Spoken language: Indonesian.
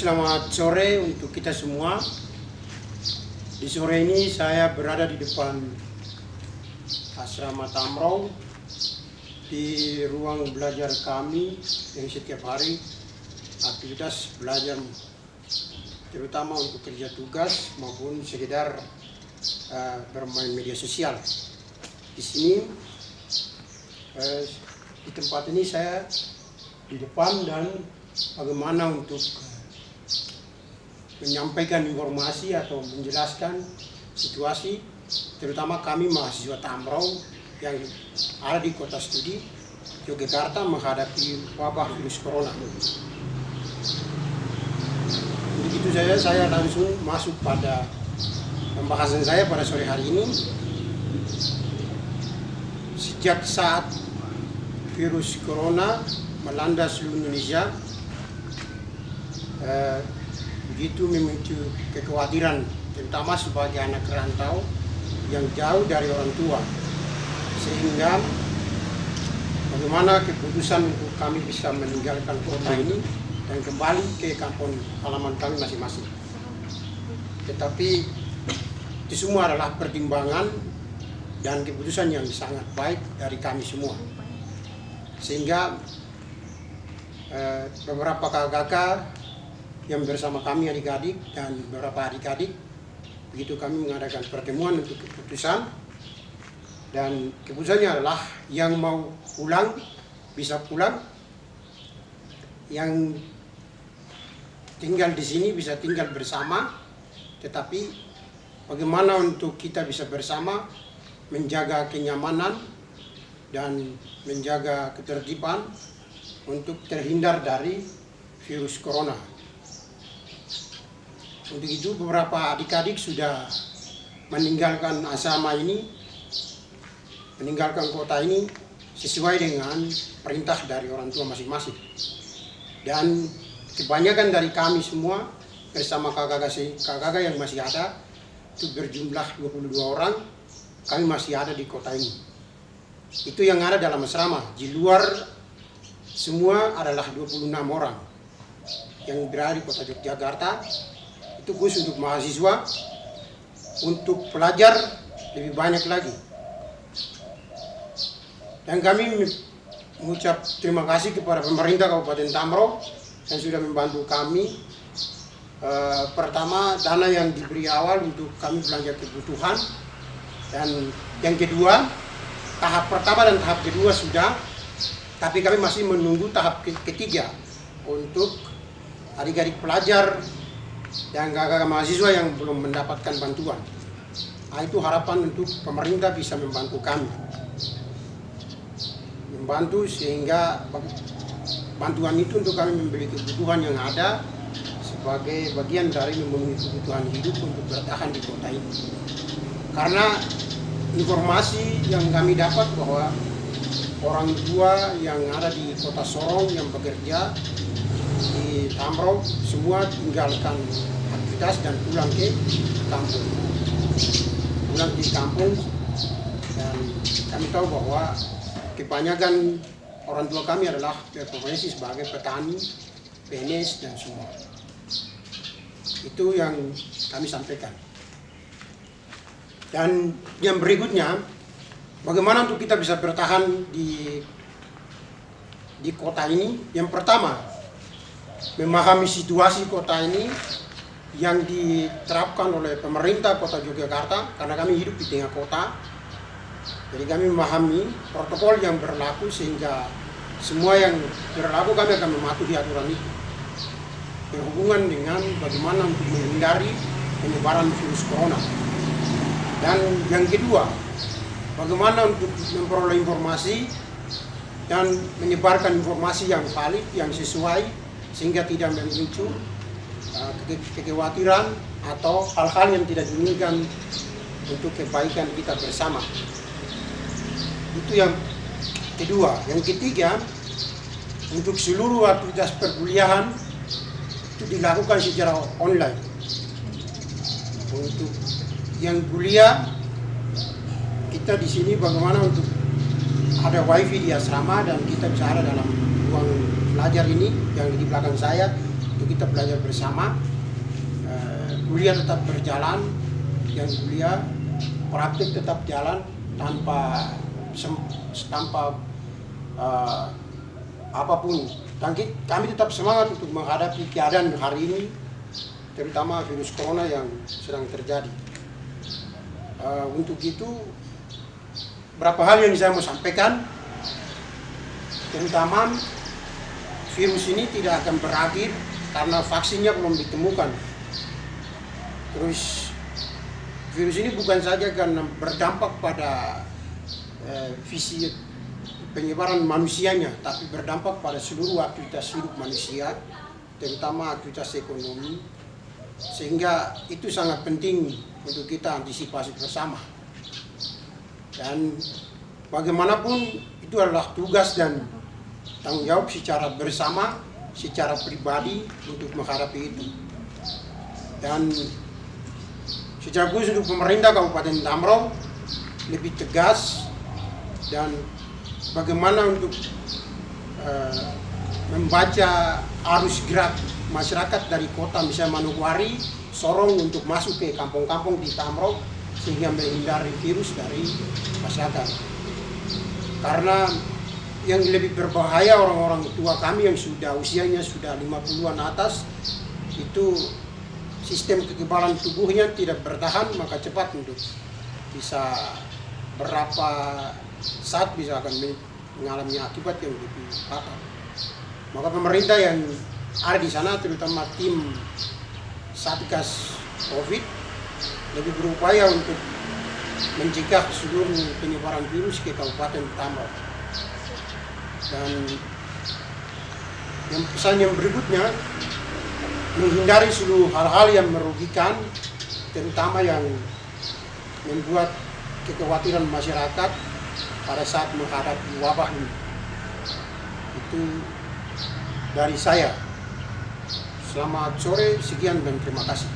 Selamat sore untuk kita semua. Di sore ini saya berada di depan asrama Tamrau di ruang belajar kami yang setiap hari aktivitas belajar, terutama untuk kerja tugas maupun sekedar bermain media sosial. Di sini di tempat ini saya di depan dan bagaimana untuk menyampaikan informasi atau menjelaskan situasi, terutama kami mahasiswa Tamrau yang ada di kota studi Yogyakarta menghadapi wabah virus corona. Untuk itu saya langsung masuk pada pembahasan saya pada sore hari ini. Sejak saat virus corona melanda seluruh Indonesia, begitu memicu kekhawatiran, terutama sebagai anak rantau yang jauh dari orang tua, sehingga bagaimana keputusan untuk kami bisa meninggalkan kota ini dan kembali ke kampung halaman kami masing-masing. Tetapi itu semua adalah pertimbangan dan keputusan yang sangat baik dari kami semua, sehingga beberapa kakak yang bersama kami adik-adik dan beberapa adik-adik, begitu kami mengadakan pertemuan untuk keputusan, dan keputusannya adalah yang mau pulang bisa pulang, yang tinggal di sini bisa tinggal bersama, tetapi bagaimana untuk kita bisa bersama menjaga kenyamanan dan menjaga ketertiban untuk terhindar dari virus corona. Untuk itu beberapa adik-adik sudah meninggalkan asrama ini, meninggalkan kota ini sesuai dengan perintah dari orang tua masing-masing. Dan kebanyakan dari kami semua bersama kakak-kakak yang masih ada, itu berjumlah 22 orang, kami masih ada di kota ini. Itu yang ada dalam asrama. Di luar semua adalah 26 orang yang berada di kota Yogyakarta. Itu khusus untuk mahasiswa, untuk pelajar lebih banyak lagi. Dan kami mengucap terima kasih kepada pemerintah Kabupaten Tamrau yang sudah membantu kami. Pertama, dana yang diberi awal untuk kami belanja kebutuhan, dan yang kedua, tahap pertama dan tahap kedua sudah, tapi kami masih menunggu tahap ketiga untuk adik-adik pelajar dan kakak mahasiswa yang belum mendapatkan bantuan. Nah, itu harapan untuk pemerintah bisa membantu kami, membantu sehingga bantuan itu untuk kami membeli kebutuhan yang ada sebagai bagian dari memenuhi kebutuhan hidup untuk bertahan di kota ini. Karena informasi yang kami dapat bahwa orang tua yang ada di kota Sorong yang bekerja di Tamrau semua tinggalkan aktivitas dan pulang ke kampung. Pulang di kampung, dan kami tahu bahwa kebanyakan orang tua kami adalah berprofesi sebagai petani, PNS dan semua. Itu yang kami sampaikan. Dan yang berikutnya, bagaimana untuk kita bisa bertahan di kota ini? Yang pertama, memahami situasi kota ini yang diterapkan oleh pemerintah kota Yogyakarta, karena kami hidup di tengah kota. Jadi kami memahami protokol yang berlaku, sehingga semua yang berlaku kami akan mematuhi aturan itu, berhubungan dengan bagaimana untuk menghindari penyebaran virus corona. Dan yang kedua, bagaimana untuk memperoleh informasi dan menyebarkan informasi yang valid, yang sesuai, sehingga tidak memicu kekhawatiran atau hal-hal yang tidak diinginkan untuk kebaikan kita bersama. Itu yang kedua. Yang ketiga, untuk seluruh aktivitas perkuliahan itu dilakukan secara online. Untuk yang kuliah, kita di sini bagaimana untuk ada wifi di asrama dan kita bisa ada dalam ruang belajar ini yang di belakang saya, itu untuk kita belajar bersama. Kuliah tetap berjalan, yang kuliah praktik tetap jalan tanpa apapun. Kami tetap semangat untuk menghadapi keadaan hari ini, terutama virus corona yang sedang terjadi. Untuk itu, berapa hal yang saya mau sampaikan, terutama virus ini tidak akan berakhir karena vaksinnya belum ditemukan. Terus virus ini bukan saja karena berdampak pada visi penyebaran manusianya, tapi berdampak pada seluruh aktivitas hidup manusia, terutama aktivitas ekonomi, sehingga itu sangat penting untuk kita antisipasi bersama. Dan bagaimanapun itu adalah tugas dan tanggung jawab secara bersama, secara pribadi untuk menghadapi itu. Dan secara khusus untuk pemerintah Kabupaten Tamrau lebih tegas dan bagaimana untuk membaca arus gerak masyarakat dari kota misalnya Manokwari, Sorong untuk masuk ke kampung-kampung di Tamrau sehingga menghindari virus dari masyarakat. Karena yang lebih berbahaya orang-orang tua kami yang sudah usianya sudah 50-an atas, itu sistem kekebalan tubuhnya tidak bertahan, maka cepat untuk bisa berapa saat bisa akan mengalami akibat yang lebih fatal. Maka pemerintah yang ada di sana, terutama tim Satgas COVID, lebih berupaya untuk mencegah seluruh penyebaran virus ke Kabupaten Tamrau. Dan yang pesan yang berikutnya, menghindari seluruh hal-hal yang merugikan, terutama yang membuat kekhawatiran masyarakat pada saat menghadapi wabah ini. Itu dari saya. Selamat sore, sekian dan terima kasih.